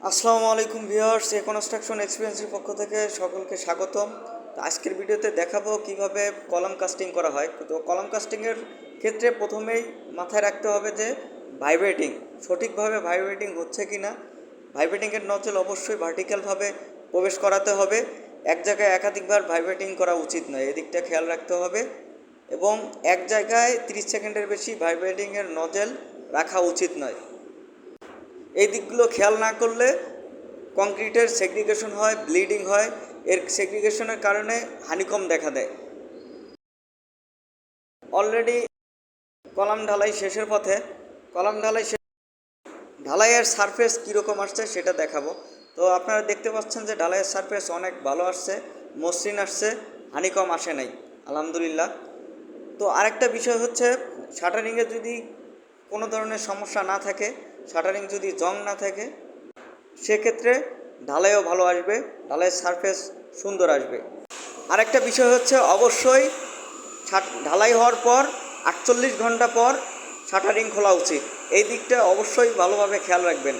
আসসালামু আলাইকুম viewers, construction এক্সপিরিয়েন্সের পক্ষ থেকে সকলকে স্বাগতম। তো আজকের ভিডিওতে দেখাবো কিভাবে কলাম কাস্টিং করা হয়। তো কলাম কাস্টিংয়ের ক্ষেত্রে প্রথমেই মাথায় রাখতে হবে যে ভাইব্রেটিং সঠিকভাবে ভাইব্রেটিং হচ্ছে কি না। ভাইব্রেটিংয়ের নজল অবশ্যই ভার্টিক্যালভাবে প্রবেশ করাতে হবে, এক জায়গায় একাধিকবার ভাইব্রেটিং করা উচিত নয়, এদিকটা খেয়াল রাখতে হবে। এবং এক জায়গায় 30 সেকেন্ডের বেশি ভাইব্রেটিংয়ের নজেল রাখা উচিত নয়। এই দিকগুলো খেয়াল না করলে কংক্রিটের সেগ্রিগেশন হয়, ব্লিডিং হয়। এর সেগ্রিগেশনের কারণে হানিকম দেখা দেয়। অলরেডি কলাম ঢালাই শেষের পথে। কলাম ঢালাই ঢালাইয়ের সারফেস কীরকম আসছে সেটা দেখাবো। তো আপনারা দেখতে পাচ্ছেন যে ঢালাইয়ের সারফেস অনেক ভালো আসছে, মসৃণ আসছে, হানিকম আসে নাই, আলহামদুলিল্লাহ। তো আরেকটা বিষয় হচ্ছে, শাটারিংয়ে যদি কোনো ধরনের সমস্যা না থাকে, শাটারিং যদি জং না থাকে, সেক্ষেত্রে ঢালাইও ভালো আসবে, ঢালাইয়ের সারফেস সুন্দর আসবে। আরেকটা বিষয় হচ্ছে, অবশ্যই ঢালাই হওয়ার পর 48 ঘন্টা পর শাটারিং খোলা উচিত। এই দিকটা অবশ্যই ভালোভাবে খেয়াল রাখবেন।